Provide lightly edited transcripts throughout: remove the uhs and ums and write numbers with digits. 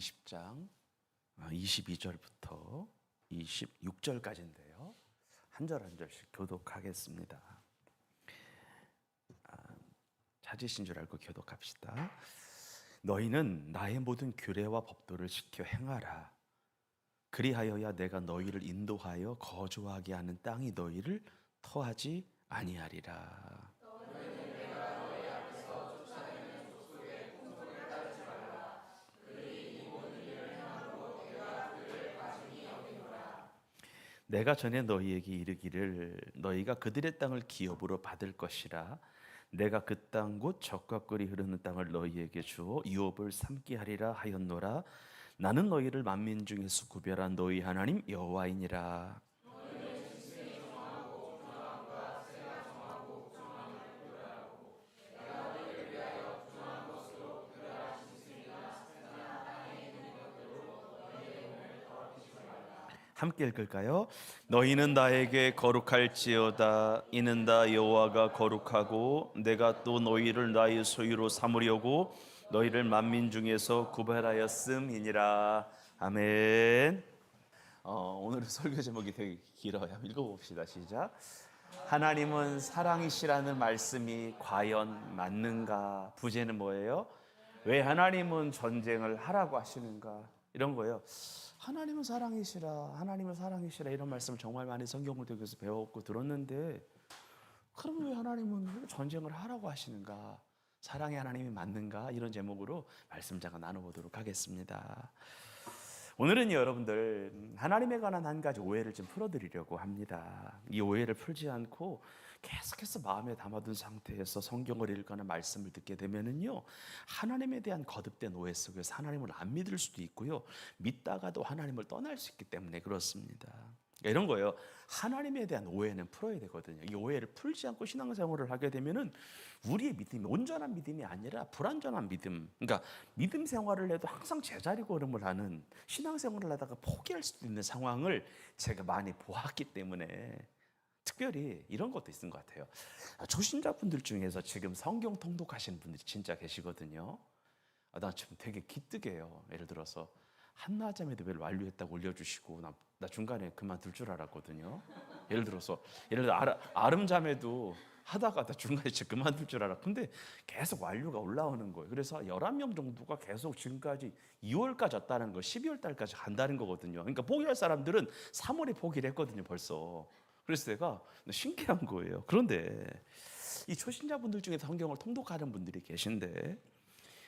20장 22절부터 26절까지인데요. 한 절 한 절씩 교독하겠습니다. 찾으신 줄 알고 교독합시다. 너희는 나의 모든 규례와 법도를 지켜 행하라. 그리하여야 내가 너희를 인도하여 거주하게 하는 땅이 너희를 터하지 아니하리라. 내가 전에 너희에게 이르기를 너희가 그들의 땅을 기업으로 받을 것이라. 내가 그 땅 곧 젖과 꿀이 흐르는 땅을 너희에게 주어 유업을 삼게 하리라 하였노라. 나는 너희를 만민 중에서 구별한 너희 하나님 여호와이니라. 함께 읽을까요? 너희는 나에게 거룩할지어다. 이는 다 여호와가 거룩하고 내가 또 너희를 나의 소유로 삼으려고 너희를 만민 중에서 구별하였음이니라. 아멘. 오늘의 설교 제목이 되게 길어요. 읽어봅시다. 시작. 하나님은 사랑이시라는 말씀이 과연 맞는가? 부제는 뭐예요? 왜 하나님은 전쟁을 하라고 하시는가? 이런 거예요. 하나님은 사랑이시라, 하나님은 사랑이시라, 이런 말씀을 정말 많이 성경을 통해서 배웠고 들었는데, 그럼 왜 하나님은 전쟁을 하라고 하시는가? 사랑의 하나님이 맞는가? 이런 제목으로 말씀 잠깐 나눠보도록 하겠습니다. 오늘은 여러분들 하나님에 관한 한 가지 오해를 좀 풀어드리려고 합니다. 이 오해를 풀지 않고 계속해서 마음에 담아둔 상태에서 성경을 읽거나 말씀을 듣게 되면은요, 하나님에 대한 거듭된 오해 속에서 하나님을 안 믿을 수도 있고요, 믿다가도 하나님을 떠날 수 있기 때문에 그렇습니다. 이런 거예요. 하나님에 대한 오해는 풀어야 되거든요. 이 오해를 풀지 않고 신앙생활을 하게 되면은 우리의 믿음이 온전한 믿음이 아니라 불완전한 믿음. 그러니까 믿음 생활을 해도 항상 제자리 걸음을 하는, 신앙생활을 하다가 포기할 수도 있는 상황을 제가 많이 보았기 때문에 특별히 이런 것도 있는 것 같아요. 초신자분들 중에서 지금 성경 통독하시는 분들이 진짜 계시거든요. 나 지금 되게 기특해요. 예를 들어서 한나잠 예배를 완료했다고 올려주시고 나 중간에 그만둘 줄 알았거든요. 예를 들어 아름잠에도 하다가 나 중간에 진짜 그만둘 줄 알았고, 근데 계속 완료가 올라오는 거예요. 그래서 11명 정도가 계속 지금까지 2월까지 왔다는 거, 12월 달까지 간다는 거거든요. 그러니까 포기할 사람들은 3월에 포기를 했거든요, 벌써. 그래서 내가 신기한 거예요. 그런데 이 초신자분들 중에 성경을 통독하는 분들이 계신데,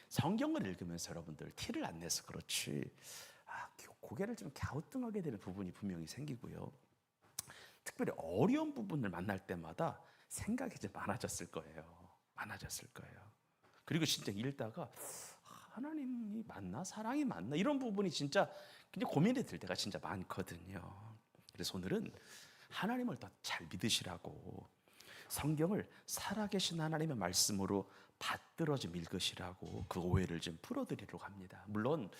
성경을 읽으면서 여러분들 티를 안 내서 그렇지 고개를 좀 갸우뚱하게 되는 부분이 분명히 생기고요, 특별히 어려운 부분을 만날 때마다 생각이 좀 많아졌을 거예요. 그리고 진짜 읽다가 하나님이 맞나? 사랑이 맞나? 이런 부분이 진짜 그냥 고민이 들 때가 진짜 많거든요. 그래서 오늘은 하나님을 더 잘 믿으시라고, 성경을 살아계신 하나님의 말씀으로 받들어 좀 읽으시라고 그 오해를 좀 풀어드리려고 합니다. 물론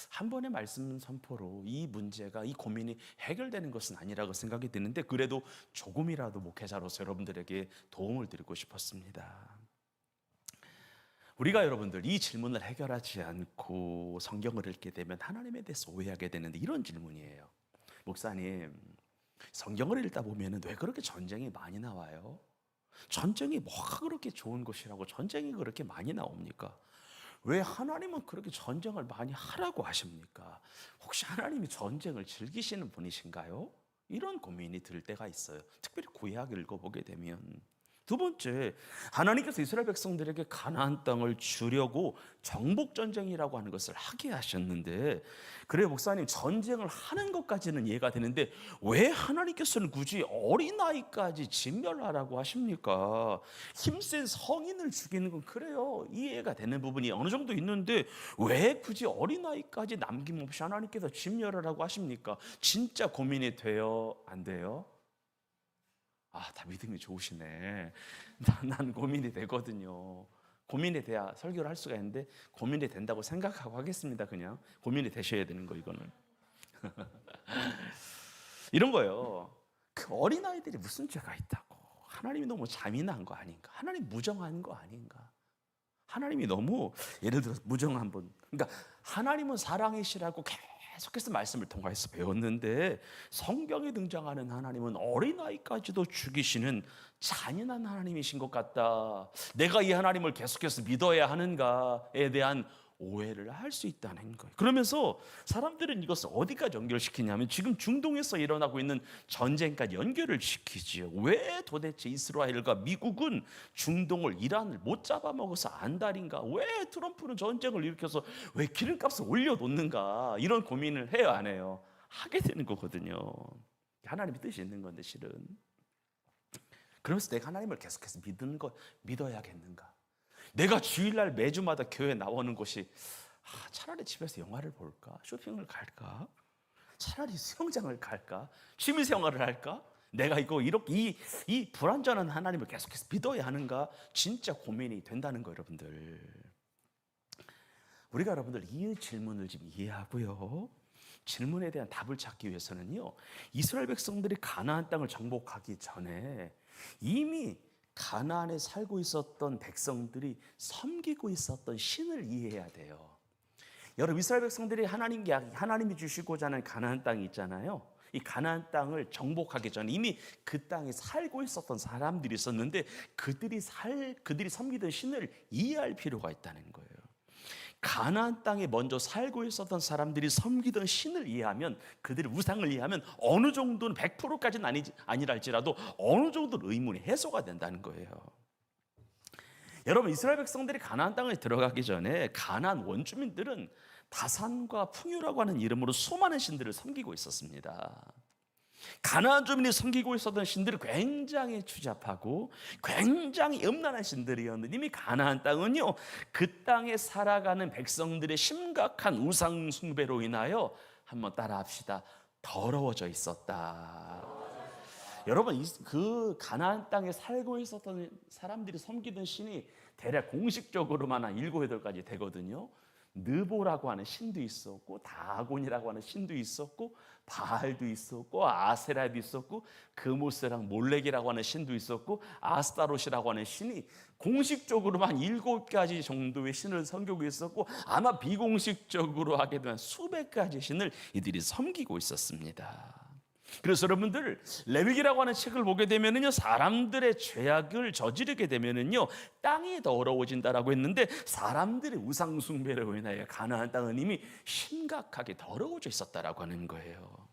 한 번의 말씀 선포로 이 문제가, 이 고민이 해결되는 것은 아니라고 생각이 드는데, 그래도 조금이라도 목회자로서 여러분들에게 도움을 드리고 싶었습니다. 우리가 여러분들 이 질문을 해결하지 않고 성경을 읽게 되면 하나님에 대해서 오해하게 되는데, 이런 질문이에요. 목사님, 성경을 읽다 보면 왜 그렇게 전쟁이 많이 나와요? 전쟁이 뭐가 그렇게 좋은 것이라고 전쟁이 그렇게 많이 나옵니까? 왜 하나님은 그렇게 전쟁을 많이 하라고 하십니까? 혹시 하나님이 전쟁을 즐기시는 분이신가요? 이런 고민이 들 때가 있어요. 특별히 구약 읽어보게 되면. 두 번째, 하나님께서 이스라엘 백성들에게 가나안 땅을 주려고 정복전쟁이라고 하는 것을 하게 하셨는데, 그래 목사님, 전쟁을 하는 것까지는 이해가 되는데 왜 하나님께서는 굳이 어린아이까지 진멸하라고 하십니까? 힘센 성인을 죽이는 건 그래요, 이해가 되는 부분이 어느 정도 있는데 왜 굳이 어린아이까지 남김없이 하나님께서 진멸하라고 하십니까? 진짜 고민이 돼요, 안 돼요? 다 믿음이 좋으시네. 난 고민이 되거든요. 고민이 돼야 설교를 할 수가 있는데 고민이 된다고 생각하고 하겠습니다. 그냥 고민이 되셔야 되는 거, 이거는. 이런 거예요. 그 어린아이들이 무슨 죄가 있다고? 하나님이 너무 잔인한 거 아닌가? 하나님 무정한 거 아닌가? 하나님이 너무 예를 들어서 무정한 분, 그러니까 하나님은 사랑이시라고 계속해서 말씀을 통해서 배웠는데 성경에 등장하는 하나님은 어린아이까지도 죽이시는 잔인한 하나님이신 것 같다. 내가 이 하나님을 계속해서 믿어야 하는가에 대한 오해를 할 수 있다는 거예요. 그러면서 사람들은 이것을 어디까지 연결시키냐면 지금 중동에서 일어나고 있는 전쟁까지 연결을 시키지요. 왜 도대체 이스라엘과 미국은 중동을 이란을 못 잡아먹어서 안달인가? 왜 트럼프는 전쟁을 일으켜서 왜 기름값을 올려놓는가? 이런 고민을 해요, 안 해요? 하게 되는 거거든요. 하나님의 뜻이 있는 건데 실은. 그러면서 내가 하나님을 계속해서 믿어야겠는가? 내가 주일날 매주마다 교회 나오는 곳이 차라리 집에서 영화를 볼까? 쇼핑을 갈까? 차라리 수영장을 갈까? 취미생활을 할까? 내가 이렇게 이 불완전한 하나님을 계속해서 믿어야 하는가? 진짜 고민이 된다는 거예요, 여러분들. 우리가 여러분들 이 질문을 지금 이해하고요. 질문에 대한 답을 찾기 위해서는요. 이스라엘 백성들이 가나안 땅을 정복하기 전에 이미 가나안에 살고 있었던 백성들이 섬기고 있었던 신을 이해해야 돼요. 여러분, 이스라엘 백성들이 하나님이 주시고자 하는 가나안 땅이 있잖아요. 이 가나안 땅을 정복하기 전에 이미 그 땅에 살고 있었던 사람들이 있었는데 그들이 섬기던 신을 이해할 필요가 있다는 거예요. 가나안 땅에 먼저 살고 있었던 사람들이 섬기던 신을 이해하면, 그들의 우상을 이해하면 어느 정도는 100%까지는 아니랄지라도 어느 정도는 의문이 해소가 된다는 거예요. 여러분, 이스라엘 백성들이 가나안 땅에 들어가기 전에 가나안 원주민들은 다산과 풍요라고 하는 이름으로 수많은 신들을 섬기고 있었습니다. 가나안 주민이 섬기고 있었던 신들이 굉장히 추잡하고 굉장히 음란한 신들이었는데 이미 가나안 땅은요, 그 땅에 살아가는 백성들의 심각한 우상 숭배로 인하여 한번 따라합시다. 더러워져 있었다. 여러분, 그 가나안 땅에 살고 있었던 사람들이 섬기던 신이 대략 공식적으로만 한 7, 8가지 되거든요. 느보라고 하는 신도 있었고, 다곤이라고 하는 신도 있었고, 바알도 있었고, 아세라도 있었고, 그모스랑 몰렉이라고 하는 신도 있었고, 아스타롯이라고 하는 신이 공식적으로만 7가지 정도의 신을 섬기고 있었고, 아마 비공식적으로 하게 되면 수백 가지 신을 이들이 섬기고 있었습니다. 그래서 여러분들, 레위기라고 하는 책을 보게 되면은요, 사람들의 죄악을 저지르게 되면은요, 땅이 더러워진다라고 했는데 사람들의 우상 숭배로 인하여 가나안 땅은 이미 심각하게 더러워져 있었다라고 하는 거예요.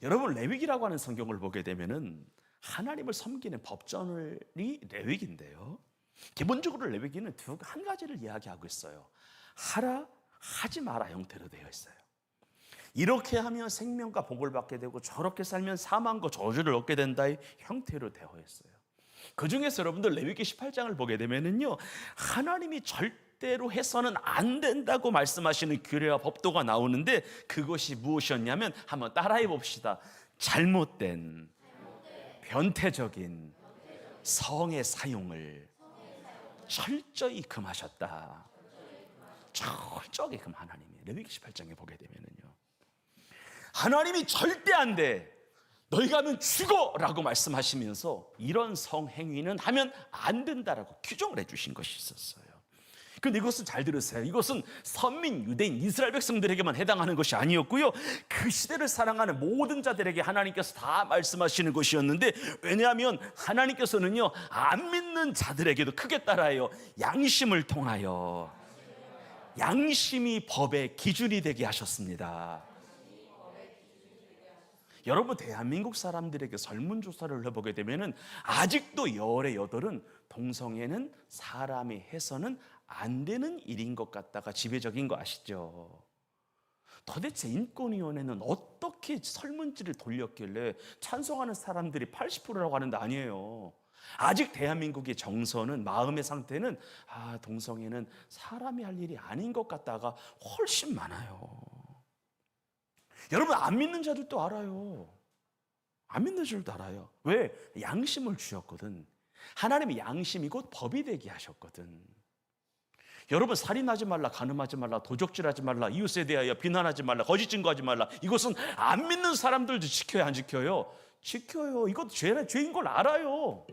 여러분, 레위기라고 하는 성경을 보게 되면은 하나님을 섬기는 법전이 레위기인데요, 기본적으로 레위기는 한 가지를 이야기하고 있어요. 하라, 하지 마라 형태로 되어 있어요. 이렇게 하면 생명과 복을 받게 되고 저렇게 살면 사망과 저주를 얻게 된다의 형태로 되어 있어요. 그 중에서 여러분들 레위기 18장을 보게 되면은요, 하나님이 절대로 해서는 안 된다고 말씀하시는 규례와 법도가 나오는데 그것이 무엇이었냐면 한번 따라해 봅시다. 잘못된 변태적인 성의 사용을 철저히 금하셨다. 철저히 금 하나님이 레위기 18장에 보게 되면은요, 하나님이 절대 안 돼, 너희가 하면 죽어라고 말씀하시면서 이런 성행위는 하면 안 된다라고 규정을 해주신 것이 있었어요. 그런데 이것은 잘 들으세요. 이것은 선민 유대인 이스라엘 백성들에게만 해당하는 것이 아니었고요, 그 시대를 사랑하는 모든 자들에게 하나님께서 다 말씀하시는 것이었는데, 왜냐하면 하나님께서는요, 안 믿는 자들에게도 크게 따라해요. 양심을 통하여, 양심이 법의 기준이 되게 하셨습니다. 여러분, 대한민국 사람들에게 설문조사를 해보게 되면은 아직도 열의 여덟은 동성애는 사람이 해서는 안 되는 일인 것 같다가 지배적인 거 아시죠? 도대체 인권위원회는 어떻게 설문지를 돌렸길래 찬성하는 사람들이 80%라고 하는데 아니에요. 아직 대한민국의 정서는, 마음의 상태는 동성애는 사람이 할 일이 아닌 것 같다가 훨씬 많아요. 여러분, 안 믿는 자들도 알아요. 안 믿는 자들도 알아요. 왜? 양심을 주셨거든. 하나님의 양심이 곧 법이 되게 하셨거든. 여러분, 살인하지 말라, 간음하지 말라, 도적질하지 말라, 이웃에 대하여 비난하지 말라, 거짓 증거하지 말라, 이것은 안 믿는 사람들도 지켜요, 안 지켜요? 지켜요. 이것도 죄인 걸 알아요.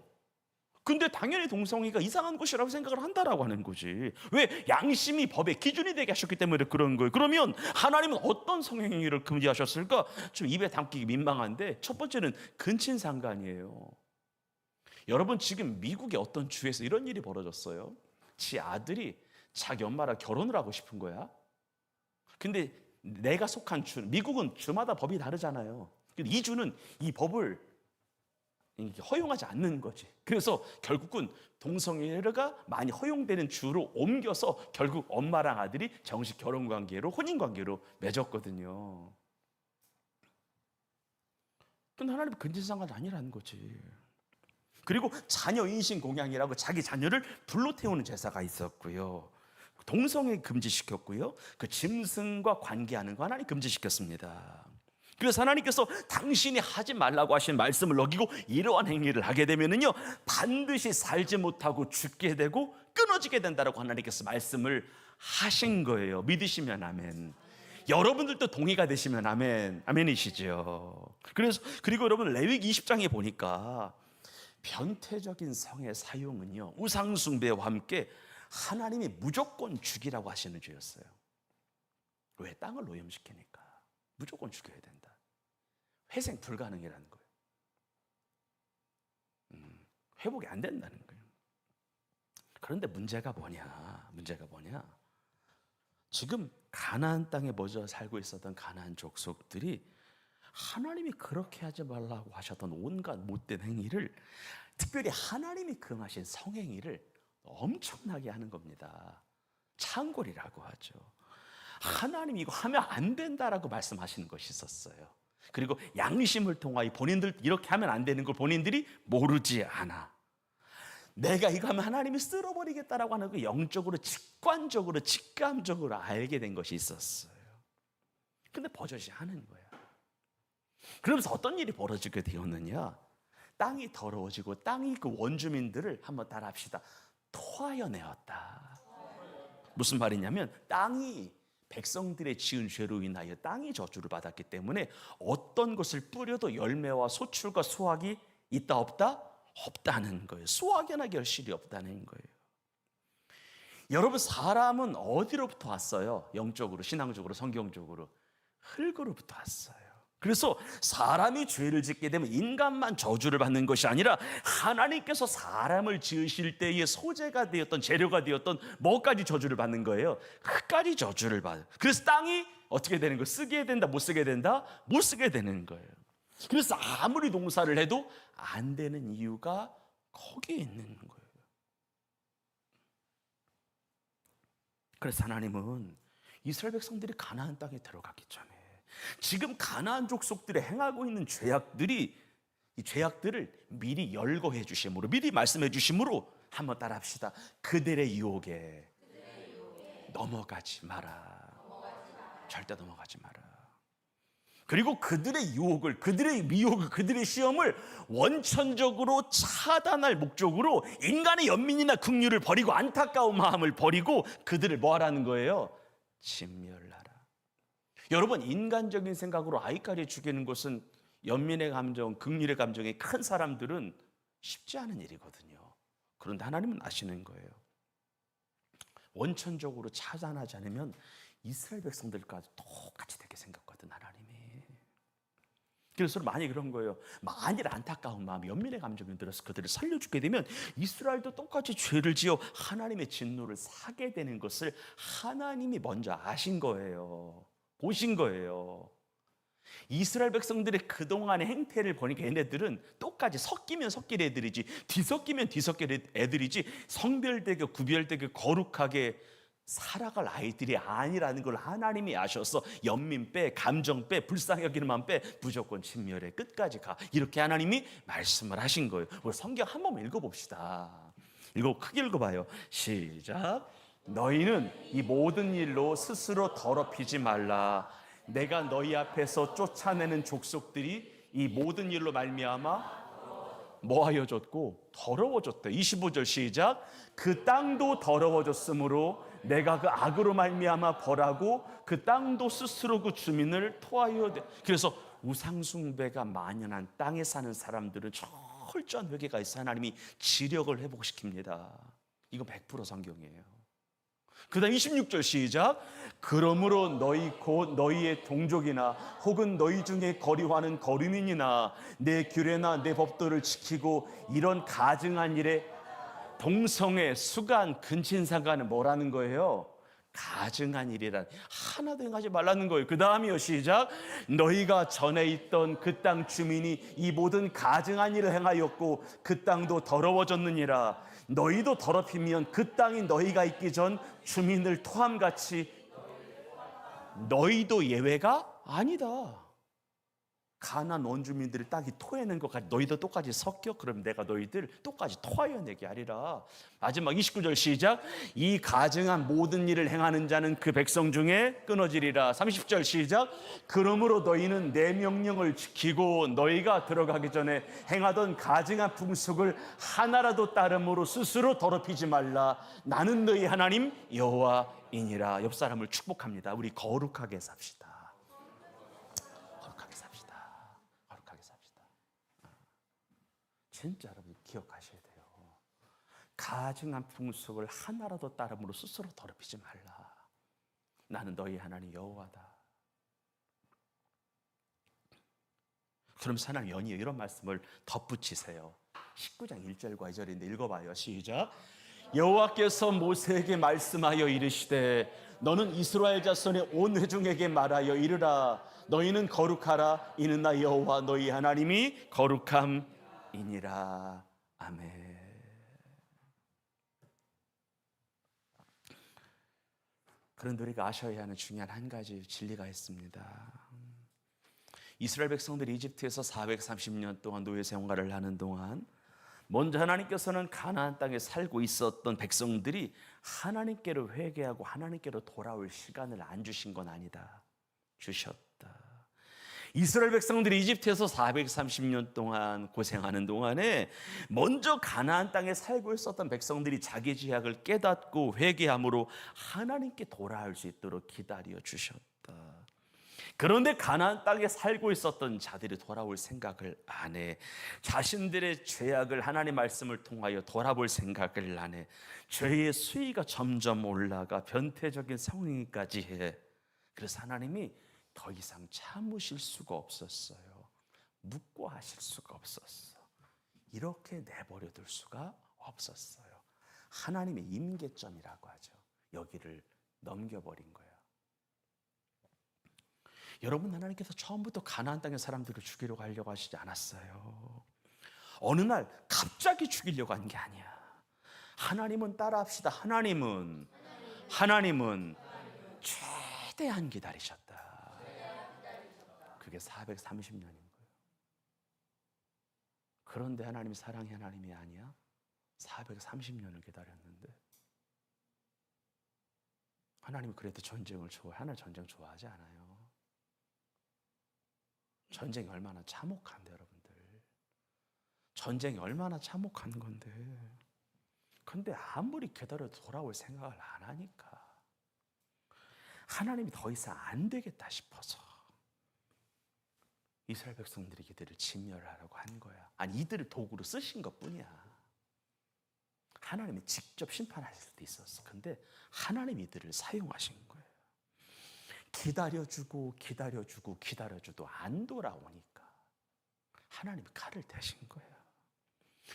근데 당연히 동성애가 이상한 것이라고 생각을 한다라고 하는 거지. 왜? 양심이 법의 기준이 되게 하셨기 때문에 그런 거예요. 그러면 하나님은 어떤 성행위를 금지하셨을까? 좀 입에 담기 민망한데, 첫 번째는 근친상간이에요. 여러분, 지금 미국의 어떤 주에서 이런 일이 벌어졌어요. 지 아들이 자기 엄마랑 결혼을 하고 싶은 거야. 근데 내가 속한 주, 미국은 주마다 법이 다르잖아요. 근데 이 주는 이 법을 허용하지 않는 거지. 그래서 결국은 동성애가 많이 허용되는 주로 옮겨서 결국 엄마랑 아들이 정식 결혼 관계로, 혼인 관계로 맺었거든요. 근데 하나님은 근친상간이 아니라는 거지. 그리고 자녀 인신 공양이라고 자기 자녀를 불로 태우는 제사가 있었고요. 동성애 금지시켰고요. 그 짐승과 관계하는 거 하나님 금지시켰습니다. 그래서 하나님께서 당신이 하지 말라고 하신 말씀을 어기고 이러한 행위를 하게 되면은요, 반드시 살지 못하고 죽게 되고 끊어지게 된다라고 하나님께서 말씀을 하신 거예요. 믿으시면 아멘. 여러분들도 동의가 되시면 아멘. 아멘이시죠. 그리고 여러분, 레위기 20장에 보니까 변태적인 성의 사용은요, 우상 숭배와 함께 하나님이 무조건 죽이라고 하시는 죄였어요. 왜? 땅을 오염시키니까 무조건 죽여야 된다. 회생 불가능이라는 거예요. 회복이 안 된다는 거예요. 그런데 문제가 뭐냐? 지금 가나안 땅에 먼저 살고 있었던 가나안 족속들이 하나님이 그렇게 하지 말라고 하셨던 온갖 못된 행위를, 특별히 하나님이 금하신 성행위를 엄청나게 하는 겁니다. 창궐이라고 하죠. 하나님이 이거 하면 안 된다라고 말씀하시는 것이 있었어요. 그리고 양심을 통하여 본인들 이렇게 하면 안 되는 걸 본인들이 모르지 않아. 내가 이거 하면 하나님이 쓸어버리겠다라고 하는 그 영적으로, 직관적으로, 직감적으로 알게 된 것이 있었어요. 근데 버젓이 하는 거야. 그러면서 어떤 일이 벌어지게 되었느냐? 땅이 더러워지고 땅이 그 원주민들을 한번 따라합시다. 토하여 내었다. 무슨 말이냐면 땅이 백성들의 지은 죄로 인하여 땅이 저주를 받았기 때문에 어떤 것을 뿌려도 열매와 소출과 수확이 있다 없다? 없다는 거예요. 수확이나 결실이 없다는 거예요. 여러분, 사람은 어디로부터 왔어요? 영적으로, 신앙적으로, 성경적으로 흙으로부터 왔어요. 그래서 사람이 죄를 짓게 되면 인간만 저주를 받는 것이 아니라 하나님께서 사람을 지으실 때의 소재가 되었던, 재료가 되었던 뭐까지 저주를 받는 거예요? 흙까지 저주를 받아요. 그래서 땅이 어떻게 되는 거예요? 쓰게 된다, 못 쓰게 된다? 못 쓰게 되는 거예요. 그래서 아무리 농사를 해도 안 되는 이유가 거기에 있는 거예요. 그래서 하나님은 이스라엘 백성들이 가나안 땅에 들어가기 전에 지금 가나안 족속들이 행하고 있는 죄악들이, 이 죄악들을 미리 열거해 주심으로, 미리 말씀해 주심으로 한번 따라합시다. 그들의 유혹에 넘어가지 마라. 절대 넘어가지 마라. 그리고 그들의 유혹을, 그들의 미혹을, 그들의 시험을 원천적으로 차단할 목적으로 인간의 연민이나 긍휼을 버리고 안타까운 마음을 버리고 그들을 뭐 하라는 거예요? 진멸하라. 여러분, 인간적인 생각으로 아이까지 죽이는 것은 연민의 감정, 긍휼의 감정이 큰 사람들은 쉽지 않은 일이거든요. 그런데 하나님은 아시는 거예요. 원천적으로 차단하지 않으면 이스라엘 백성들과 똑같이 되게 생겼거든, 하나님이. 그래서 많이 그런 거예요. 만일 안타까운 마음, 연민의 감정이 들어서 그들을 살려주게 되면 이스라엘도 똑같이 죄를 지어 하나님의 진노를 사게 되는 것을 하나님이 먼저 아신 거예요. 보신 거예요. 이스라엘 백성들의 그동안의 행태를 보니까 얘네들은 똑같이 섞이면 섞일 애들이지, 뒤섞이면 뒤섞일 애들이지, 성별되게 구별되게 거룩하게 살아갈 아이들이 아니라는 걸 하나님이 아셔서 연민 빼, 감정 빼, 불쌍히 여기는 마음 빼, 무조건 진멸의 끝까지 가, 이렇게 하나님이 말씀을 하신 거예요. 우리 성경 한 번 읽어봅시다. 크게 읽어봐요. 시작. 너희는 이 모든 일로 스스로 더럽히지 말라. 내가 너희 앞에서 쫓아내는 족속들이 이 모든 일로 말미암아 뭐하여졌고 더러워졌대. 25절 시작. 그 땅도 더러워졌으므로 내가 그 악으로 말미암아 벌하고 그 땅도 스스로 그 주민을 토하여. 그래서 우상숭배가 만연한 땅에 사는 사람들은 철저한 회개가 있어 하나님이 지력을 회복시킵니다. 이거 100% 성경이에요. 그 다음 26절 시작. 그러므로 너희 곧 너희의 동족이나 혹은 너희 중에 거리와는 거류민이나 내 규례나 내 법도를 지키고 이런 가증한 일에 동성애, 수간, 근친상간은 뭐라는 거예요? 가증한 일이란 하나도 행하지 말라는 거예요. 그 다음이요 시작. 너희가 전에 있던 그 땅 주민이 이 모든 가증한 일을 행하였고 그 땅도 더러워졌느니라. 너희도 더럽히면 그 땅이 너희가 있기 전 주민을 토함같이 너희도 예외가 아니다. 가나안 원주민들이 땅이 토해낸 것 같이 너희도 똑같이 섞여. 그럼 내가 너희들 똑같이 토하여내게 하리라. 마지막 29절 시작. 이 가증한 모든 일을 행하는 자는 그 백성 중에 끊어지리라. 30절 시작. 그러므로 너희는 내 명령을 지키고 너희가 들어가기 전에 행하던 가증한 풍속을 하나라도 따름으로 스스로 더럽히지 말라. 나는 너희 하나님 여호와이니라. 옆 사람을 축복합니다. 우리 거룩하게 삽시다. 진짜 여러분 기억하셔야 돼요. 가증한 풍속을 하나라도 따름으로 스스로 더럽히지 말라. 나는 너희 하나님 여호와다. 그럼 하나님 연이어 이런 말씀을 덧붙이세요. 19장 1절과 2절인데 읽어봐요. 시작. 여호와께서 모세에게 말씀하여 이르시되 너는 이스라엘 자손의 온 회중에게 말하여 이르라. 너희는 거룩하라. 이는 나 여호와 너희 하나님이 거룩함 이니라. 아멘. 그런데 우리가 아셔야 하는 중요한 한 가지 진리가 있습니다. 이스라엘 백성들이 이집트에서 430년 동안 노예 생활을 하는 동안 먼저 하나님께서는 가나안 땅에 살고 있었던 백성들이 하나님께로 회개하고 하나님께로 돌아올 시간을 안 주신 건 아니다. 주셨다. 이스라엘 백성들이 이집트에서 430년 동안 고생하는 동안에 먼저 가나안 땅에 살고 있었던 백성들이 자기 죄악을 깨닫고 회개함으로 하나님께 돌아올 수 있도록 기다려 주셨다. 그런데 가나안 땅에 살고 있었던 자들이 돌아올 생각을 안 해. 자신들의 죄악을 하나님 말씀을 통하여 돌아볼 생각을 안 해. 죄의 수위가 점점 올라가 변태적인 상황까지 해. 그래서 하나님이 더 이상 참으실 수가 없었어요. 묵고 하실 수가 없었어. 이렇게 내버려 둘 수가 없었어요. 하나님의 임계점이라고 하죠. 여기를 넘겨버린 거예요. 여러분, 하나님께서 처음부터 가나안 땅의 사람들을 죽이려고 하려고 하시지 않았어요. 어느 날 갑자기 죽이려고 한 게 아니야. 하나님은 따라합시다. 하나님은 최대한 기다리셨다. 그게 430년인 거예요. 그런데 하나님이 사랑의 하나님이 아니야? 430년을 기다렸는데 하나님은 그래도 전쟁을 좋아해. 하나님 전쟁 좋아하지 않아요. 전쟁이 얼마나 참혹한데 여러분들. 전쟁이 얼마나 참혹한 건데. 근데 아무리 기다려도 돌아올 생각을 안 하니까 하나님이 더 이상 안 되겠다 싶어서 이스라엘 백성들이 이들을 진멸하려고 한 거야. 아니, 이들을 도구로 쓰신 것뿐이야. 하나님이 직접 심판하실 수도 있었어. 근데 하나님이 이들을 사용하신 거예요. 기다려주고 기다려줘도 안 돌아오니까 하나님이 칼을 대신 거예요.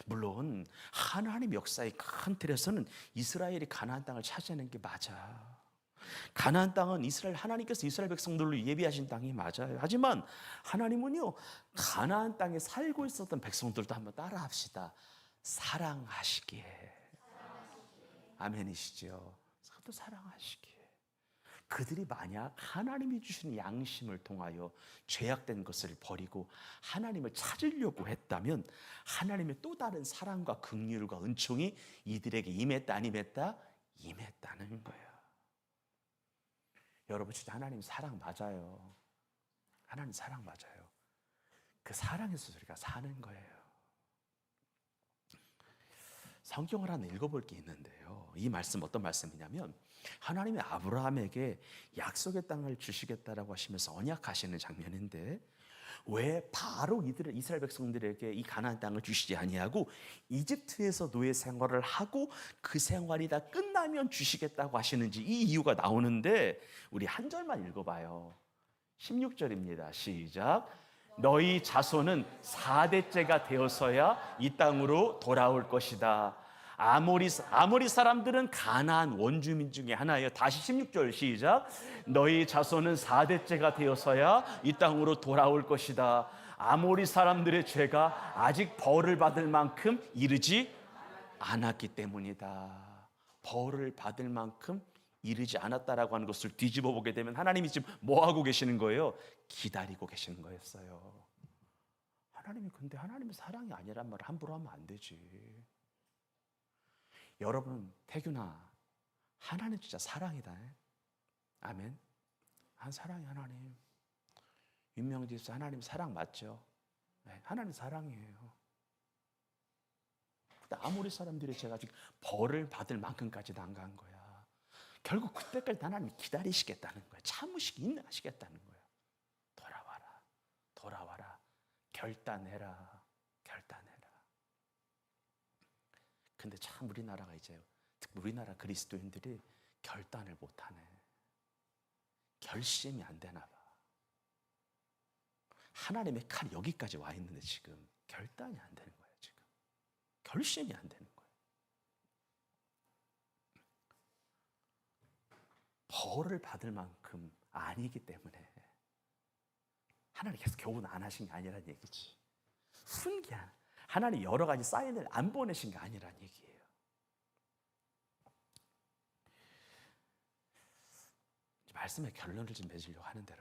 물론 하나님 역사의 큰 틀에서는 이스라엘이 가나안 땅을 차지하는 게 맞아. 가나안 땅은 하나님께서 이스라엘 백성들로 예비하신 땅이 맞아요. 하지만 하나님은요, 가나안 땅에 살고 있었던 백성들도 한번 따라합시다. 사랑하시기에. 아멘이시죠? 그것도 사랑하시기에. 그들이 만약 하나님이 주신 양심을 통하여 죄악된 것을 버리고 하나님을 찾으려고 했다면 하나님의 또 다른 사랑과 긍휼과 은총이 이들에게 임했다 안 임했다? 임했다는 거예요. 여러분, 진짜 하나님 사랑 맞아요. 하나님 사랑 맞아요. 그 사랑에서 우리가 사는 거예요. 성경을 하나 읽어볼 게 있는데요. 이 말씀 어떤 말씀이냐면 하나님이 아브라함에게 약속의 땅을 주시겠다라고 하시면서 언약하시는 장면인데 왜 바로 이스라엘 백성들에게 이 가나안 땅을 주시지 아니하고 이집트에서 노예 생활을 하고 그 생활이 다 끝나면 주시겠다고 하시는지 이 이유가 나오는데 우리 한 절만 읽어봐요. 16절입니다. 시작. 너희 자손은 4대째가 되어서야 이 땅으로 돌아올 것이다. 아모리 사람들은 가나안 원주민 중에 하나예요. 다시 16절 시작. 너희 자손은 4대째가 되어서야 이 땅으로 돌아올 것이다. 아모리 사람들의 죄가 아직 벌을 받을 만큼 이르지 않았기 때문이다. 벌을 받을 만큼 이르지 않았다라고 하는 것을 뒤집어 보게 되면 하나님이 지금 뭐 하고 계시는 거예요? 기다리고 계시는 거였어요. 하나님이 근데 하나님의 사랑이 아니란 말을 함부로 하면 안 되지. 여러분, 태균아, 하나님 진짜 사랑이다. 아멘. 사랑이 하나님. 윤명지 씨, 하나님 사랑 맞죠? 네, 하나님 사랑이에요. 근데 아모리 사람들이 제가 지금 벌을 받을 만큼까지도 안 간 거야. 결국 그때까지 하나님이 기다리시겠다는 거야. 참으시기 인내하시겠다는 거야. 돌아와라, 돌아와라, 결단해라, 결단해라. 근데 참 우리나라가 이제 특히 우리나라 그리스도인들이 결단을 못하네. 결심이 안 되나 봐. 하나님의 칼이 여기까지 와 있는데 지금 결단이 안 되는 거예요. 지금 결심이 안 되는 거예요. 벌을 받을 만큼 아니기 때문에 하나님 계속 교훈 안 하신 게 아니란 얘기지. 훈계한 하나님 여러 가지 사인을 안 보내신 게 아니란 얘기예요. 말씀의 결론을 좀 맺으려고 하는데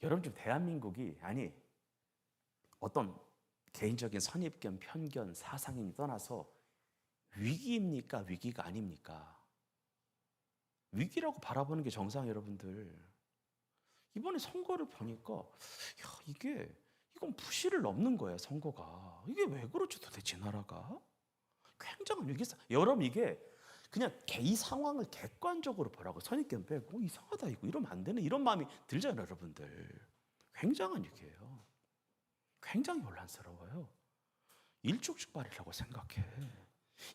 여러분 좀 대한민국이 어떤 개인적인 선입견, 편견, 사상이 떠나서 위기입니까? 위기가 아닙니까? 위기라고 바라보는 게 정상. 여러분들 이번에 선거를 보니까 이건 부실을 넘는 거예요. 선거가 이게 왜 그렇죠 도대체 나라가 굉장한 위기. 여러분 이게 그냥 이 상황을 객관적으로 보라고 선입견 빼고 이상하다 이러면 안 되네 이런 마음이 들잖아요. 여러분들 굉장한 위기예요. 굉장히 혼란스러워요. 일촉즉발이라고 생각해.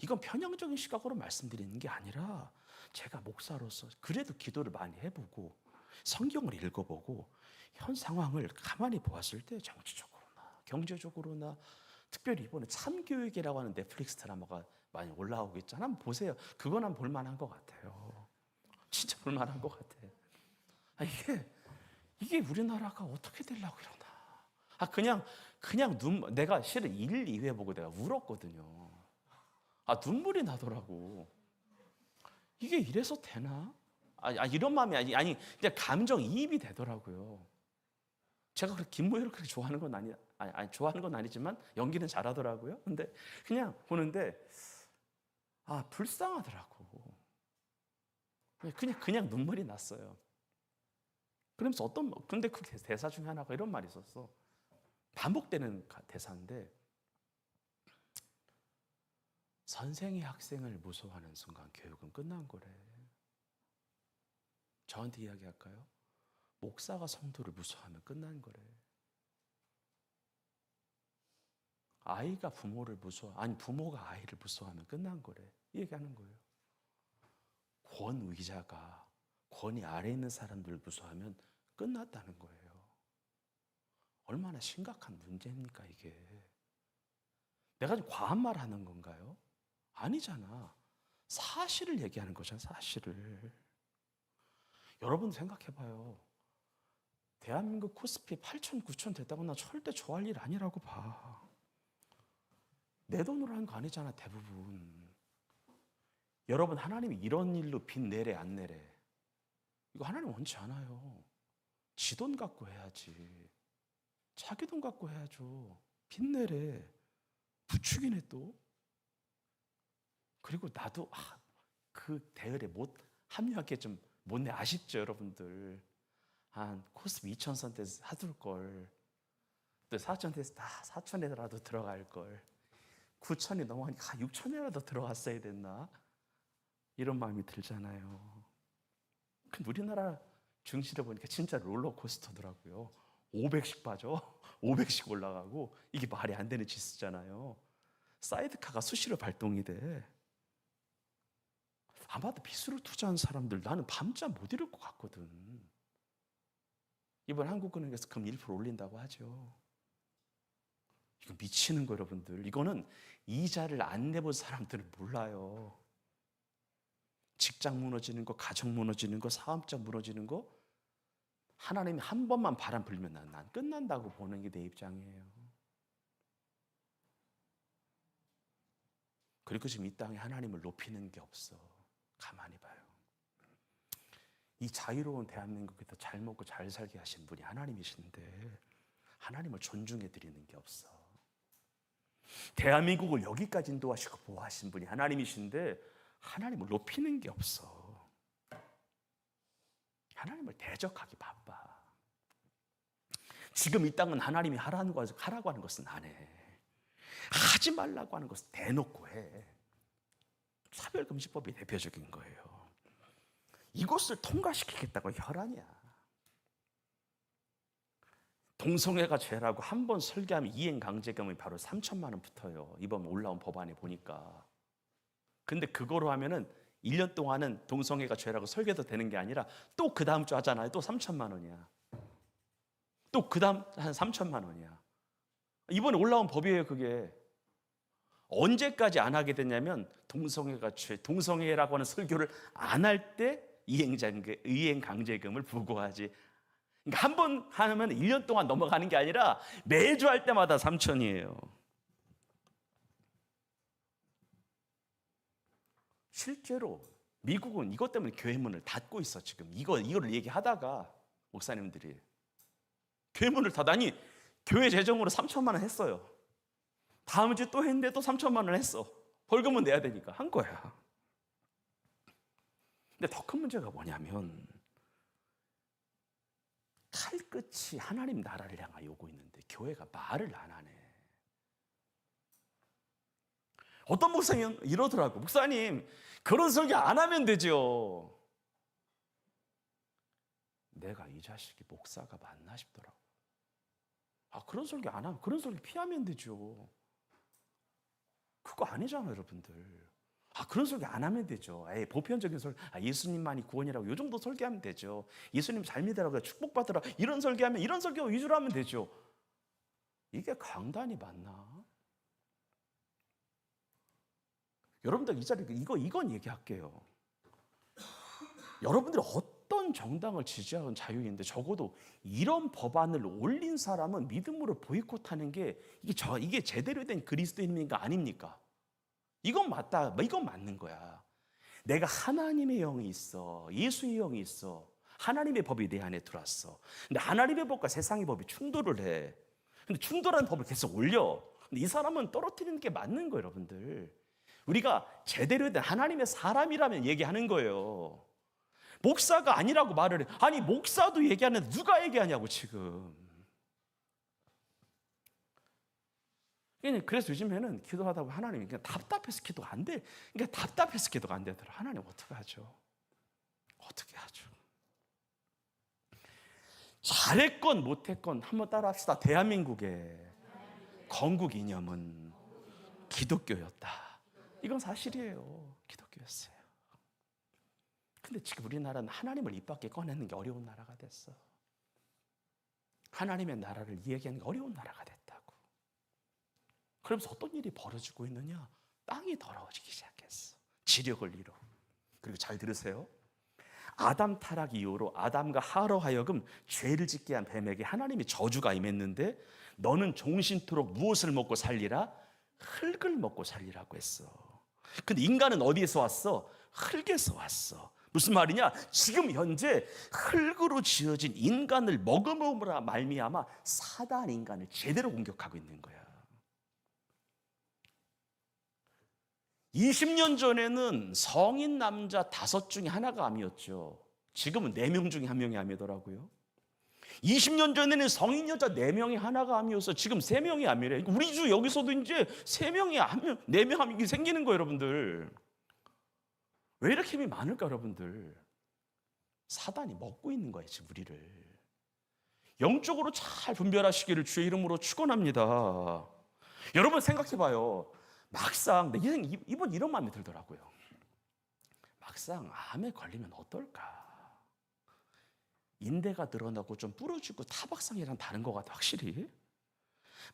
이건 편향적인 시각으로 말씀드리는 게 아니라 제가 목사로서 그래도 기도를 많이 해보고 성경을 읽어보고 현 상황을 가만히 보았을 때 정치적으로나 경제적으로나 특별히 이번에 참교육이라고 하는 넷플릭스 드라마가 많이 올라오고 있잖아요. 한번 보세요. 그건 한번 볼만한 것 같아요. 진짜 볼만한 것 같아요. 이게 우리나라가 어떻게 되려고 이러나. 그냥 내가 실은 1, 2회 보고 내가 울었거든요. 눈물이 나더라고. 이게 이래서 되나? 이런 마음이 그냥 감정이입이 되더라고요. 제가 그렇게 김무혜를 그렇게 좋아하는 건 좋아하는 건 아니지만 연기는 잘하더라고요. 근데 그냥 보는데 불쌍하더라고. 그냥 눈물이 났어요. 그러면서 근데 그 대사 중에 하나가 이런 말이 있었어. 반복되는 대사인데 선생이 학생을 무서워하는 순간 교육은 끝난 거래. 저한테 이야기할까요? 목사가 성도를 무서워하면 끝난 거래. 아이가 부모가 아이를 무서워하면 끝난 거래. 이 얘기하는 거예요. 권위자가 권위 아래에 있는 사람들을 무서워하면 끝났다는 거예요. 얼마나 심각한 문제입니까 이게. 내가 좀 과한 말 하는 건가요? 아니잖아. 사실을 얘기하는 거잖아. 사실을. 여러분 생각해봐요. 대한민국 코스피 8천, 9천 됐다고 나 절대 좋아할 일 아니라고 봐. 내 돈으로 하는 거 아니잖아 대부분. 여러분 하나님이 이런 일로 빚 내래 안 내래 이거 하나님 원치 않아요. 지 돈 갖고 해야지. 자기 돈 갖고 해야죠. 빚 내래. 부추기네 또. 그리고 나도 그 대열에 못 합류하게 좀 못내. 아쉽죠 여러분들. 한 코스피 2,000선 때 사둘 걸. 또 4,000 돼서 다 4,000에라도 들어갈 걸. 9,000이 넘어가니까 6,000에라도 들어갔어야 됐나? 이런 마음이 들잖아요. 근데 우리나라 증시를 보니까 진짜 롤러코스터더라고요. 500씩 빠져. 500씩 올라가고, 이게 말이 안 되는 짓이잖아요. 사이드카가 수시로 발동이 돼. 아마도 비수를 투자한 사람들 나는 밤잠 못 이룰 것 같거든. 이번 한국은행에서 금 1% 올린다고 하죠. 이거 미치는 거 여러분들. 이거는 이자를 안 내본 사람들은 몰라요. 직장 무너지는 거, 가정 무너지는 거, 사업자 무너지는 거, 하나님이 한 번만 바람 불면 난 끝난다고 보는 게 내 입장이에요. 그리고 지금 이 땅에 하나님을 높이는 게 없어. 가만히 봐요. 이 자유로운 대한민국에서 잘 먹고 잘 살게 하신 분이 하나님이신데 하나님을 존중해 드리는 게 없어. 대한민국을 여기까지 인도하시고 보호하신 분이 하나님이신데 하나님을 높이는 게 없어. 하나님을 대적하기 바빠. 지금 이 땅은 하나님이 하라고 하는 것은 안 해. 하지 말라고 하는 것은 대놓고 해. 차별금지법이 대표적인 거예요. 이것을 통과시키겠다고 혈안이야. 동성애가 죄라고 한 번 설계하면 이행강제금이 바로 3천만 원 붙어요. 이번 올라온 법안에 보니까. 근데 그거로 하면은 1년 동안은 동성애가 죄라고 설계도 되는 게 아니라 또 그 다음 주 하잖아요. 또 3천만 원이야. 또 그 다음 한 3천만 원이야. 이번에 올라온 법이에요, 그게. 언제까지 안 하게 됐냐면 동성애가 죄, 동성애라고 하는 설교를 안 할 때 이행강제금을 부과하지. 그러니까 한 번 하면 1년 동안 넘어가는 게 아니라 매주 할 때마다 3천이에요. 실제로 미국은 이것 때문에 교회 문을 닫고 있어. 지금 이거를 얘기하다가 목사님들이 교회 문을 닫아니 교회 재정으로 3천만 원 했어요. 다음 주에 또 했는데 또 3천만 원 했어. 벌금은 내야 되니까 한 거야. 근데 더 큰 문제가 뭐냐면 칼끝이 하나님 나라를 향하여 오고 있는데 교회가 말을 안 하네. 어떤 목사님은 이러더라고. 목사님, 그런 설교 안 하면 되죠. 내가 이 자식이 목사가 맞나 싶더라고. 아, 그런 설교 안 하면, 그런 설교 피하면 되죠. 그거 아니잖아요, 여러분들. 아, 그런 설교 안 하면 되죠. 에이, 보편적인 설교, 예수님만이 구원이라고 이 정도 설교하면 되죠. 예수님 잘 믿으라고 축복받으라 이런 설교하면 이런 설교 위주로 하면 되죠. 이게 강단이 맞나? 여러분들 이 자리에 이건 얘기할게요. 여러분들이 어떤 정당을 지지하는 자유인데 적어도 이런 법안을 올린 사람은 믿음으로 보이콧하는 게 이게 제대로 된 그리스도인인가 아닙니까? 이건 맞다. 이건 맞는 거야. 내가 하나님의 영이 있어. 예수의 영이 있어. 하나님의 법이 내 안에 들어왔어. 근데 하나님의 법과 세상의 법이 충돌을 해. 근데 충돌하는 법을 계속 올려. 근데 이 사람은 떨어뜨리는 게 맞는 거예요, 여러분들. 우리가 제대로 된 하나님의 사람이라면 얘기하는 거예요. 목사가 아니라고 말을 해. 아니, 목사도 얘기하는데 누가 얘기하냐고 지금. 그래서 요즘에는 기도하다 보면 하나님이 그냥 답답해서 기도가 안 돼. 그러니까 답답해서 기도가 안 되더라. 하나님 어떻게 하죠? 어떻게 하죠? 잘했건 못했건 한번 따라합시다. 대한민국의 건국 이념은 기독교였다. 이건 사실이에요. 기독교였어요. 근데 지금 우리나라는 하나님을 입 밖에 꺼내는 게 어려운 나라가 됐어. 하나님의 나라를 이야기하는 게 어려운 나라가 됐다고. 그러면서 어떤 일이 벌어지고 있느냐? 땅이 더러워지기 시작했어. 지력을 잃어. 그리고 잘 들으세요. 아담 타락 이후로 아담과 하와로 하여금 죄를 짓게 한 뱀에게 하나님이 저주가 임했는데 너는 종신토록 무엇을 먹고 살리라? 흙을 먹고 살리라고 했어. 근데 인간은 어디에서 왔어? 흙에서 왔어. 무슨 말이냐? 지금 현재 흙으로 지어진 인간을 먹음으로 말미암아 사단 인간을 제대로 공격하고 있는 거야. 20년 전에는 성인 남자 5 중에 하나가 암이었죠. 지금은 4명 중에 1명이 암이더라고요. 20년 전에는 성인 여자 4명이 하나가 암이었어. 지금 3명이 암이래. 우리 주 여기서도 이제 3명이 암, 4명 암이 생기는 거예요, 여러분들. 왜 이렇게 힘이 많을까, 여러분들? 사단이 먹고 있는 거예요, 지금 우리를. 영적으로 잘 분별하시기를 주의 이름으로 축원합니다. 여러분 생각해봐요. 막상 이번 이런 마음이 들더라고요. 막상 암에 걸리면 어떨까? 인대가 늘어나고 좀 부러지고 타박상이랑 다른 것 같아, 확실히.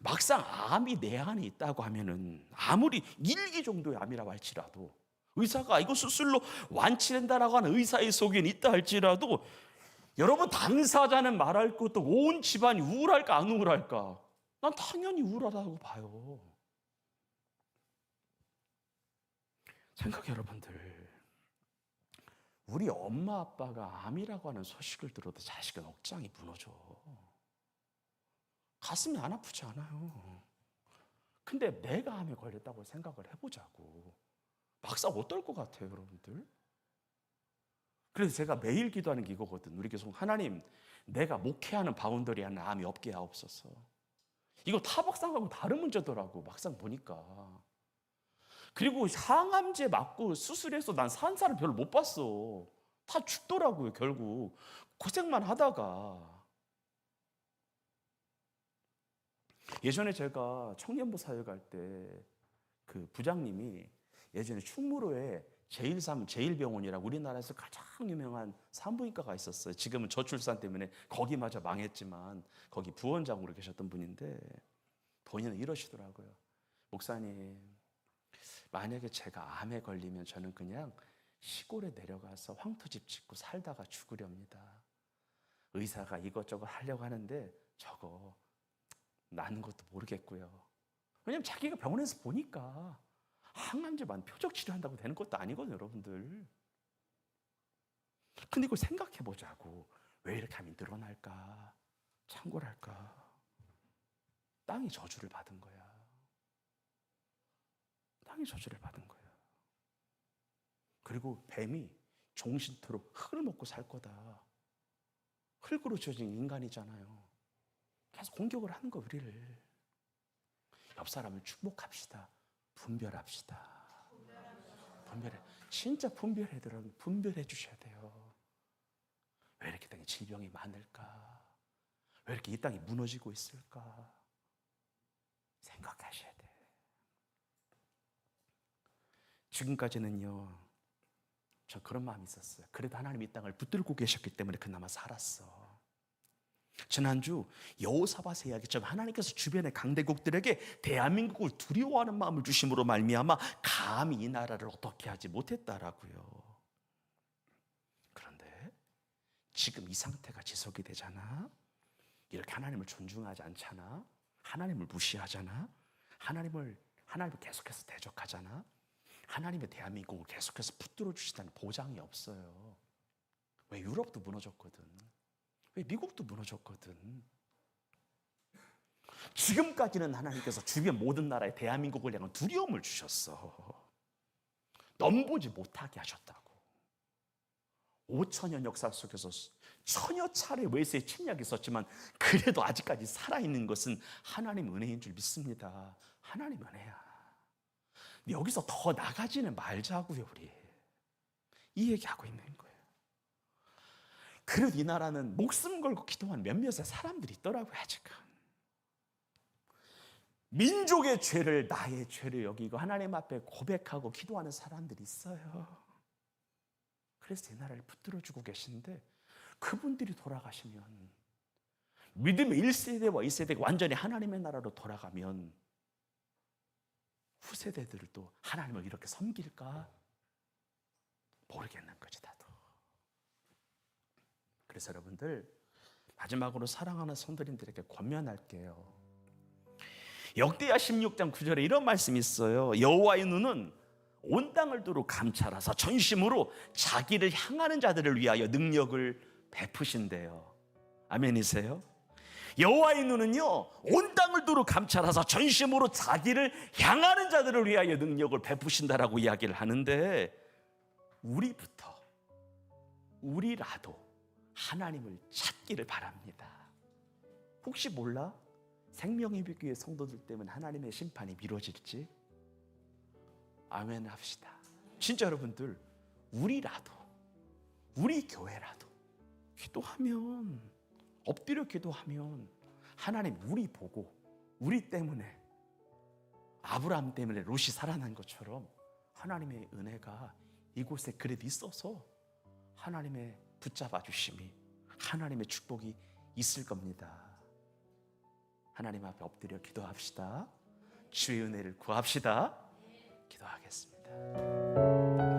막상 암이 내 안에 있다고 하면은 아무리 1기 정도의 암이라고 할지라도 의사가 이거 수술로 완치된다라고 하는 의사의 속엔 있다 할지라도 여러분 당사자는 말할 것도 온 집안이 우울할까 안 우울할까? 난 당연히 우울하다고 봐요. 생각해 여러분들, 우리 엄마 아빠가 암이라고 하는 소식을 들어도 자식은 억장이 무너져. 가슴이 안 아프지 않아요. 근데 내가 암에 걸렸다고 생각을 해보자고. 막상 어떨 것 같아요 여러분들? 그래서 제가 매일 기도하는 게 이거거든. 우리 계속 하나님, 내가 목회하는 바운더리 안에 암이 없게 하옵소서. 이거 타박상하고 다른 문제더라고 막상 보니까. 그리고 항암제 맞고 수술해서 난 산 사람 별로 못 봤어. 다 죽더라고요 결국. 고생만 하다가. 예전에 제가 청년부 사역 할 때 그 부장님이 예전에 충무로에 제1병원이라고 우리나라에서 가장 유명한 산부인과가 있었어요. 지금은 저출산 때문에 거기마저 망했지만 거기 부원장으로 계셨던 분인데 본인은 이러시더라고요. 목사님, 만약에 제가 암에 걸리면 저는 그냥 시골에 내려가서 황토집 짓고 살다가 죽으렵니다. 의사가 이것저것 하려고 하는데 저거 나는 것도 모르겠고요. 왜냐면 자기가 병원에서 보니까 항암제만 표적 치료한다고 되는 것도 아니거든요 여러분들. 근데 이걸 생각해 보자고. 왜 이렇게 암이 늘어날까? 창궐할까? 땅이 저주를 받은 거야. 땅이 저주를 받은 거야. 그리고 뱀이 종신토록 흙을 먹고 살 거다. 흙으로 지어진 인간이잖아요. 계속 공격을 하는 거 우리를. 옆 사람을 축복합시다. 분별합시다. 분별해. 진짜 분별해 주셔야 돼요. 왜 이렇게 땅에 질병이 많을까? 왜 이렇게 이 땅이 무너지고 있을까? 생각하셔야 돼. 지금까지는요, 저 그런 마음이 있었어요. 그래도 하나님이 이 땅을 붙들고 계셨기 때문에 그나마 살았어. 지난주 여호사밧의 이야기처럼 하나님께서 주변의 강대국들에게 대한민국을 두려워하는 마음을 주심으로 말미암아 감히 이 나라를 어떻게 하지 못했다라고요. 그런데 지금 이 상태가 지속이 되잖아. 이렇게 하나님을 존중하지 않잖아. 하나님을 무시하잖아. 하나님을 계속해서 대적하잖아. 하나님의 대한민국을 계속해서 붙들어 주시다는 보장이 없어요. 왜 유럽도 무너졌거든. 왜 미국도 무너졌거든. 지금까지는 하나님께서 주변 모든 나라에 대한민국을 향한 두려움을 주셨어. 넘보지 못하게 하셨다고. 5천년 역사 속에서 천여 차례 외세의 침략이 있었지만 그래도 아직까지 살아있는 것은 하나님 은혜인 줄 믿습니다. 하나님 은혜야. 여기서 더 나가지는 말자고요 우리. 이 얘기하고 있는 거예요. 그래도 이 나라는 목숨 걸고 기도한 몇몇의 사람들이 있더라고요 아직은. 민족의 죄를 나의 죄를 여기고 하나님 앞에 고백하고 기도하는 사람들이 있어요. 그래서 이 나라를 붙들어주고 계신데 그분들이 돌아가시면 믿음의 1세대와 2세대가 완전히 하나님의 나라로 돌아가면 후세대들도 하나님을 이렇게 섬길까? 모르겠는 거지 나도. 그래서 여러분들 마지막으로 사랑하는 성도님들에게 권면할게요. 역대하 16장 9절에 이런 말씀이 있어요. 여호와의 눈은 온 땅을 두루 감찰하사 전심으로 자기를 향하는 자들을 위하여 능력을 베푸신대요. 아멘이세요? 여호와의 눈은요 온 땅을 두루 감찰하사 전심으로 자기를 향하는 자들을 위하여 능력을 베푸신다라고 이야기를 하는데 우리라도 하나님을 찾기를 바랍니다. 혹시 몰라? 생명의교회 성도들 때문에 하나님의 심판이 미뤄질지? 아멘 합시다. 진짜 여러분들, 우리 교회라도 기도하면 엎드려 기도하면 하나님 우리 보고 우리 때문에 아브라함 때문에 롯이 살아난 것처럼 하나님의 은혜가 이곳에 그래도 있어서 하나님의 붙잡아 주심이 하나님의 축복이 있을 겁니다. 하나님 앞에 엎드려 기도합시다. 주의 은혜를 구합시다. 기도하겠습니다.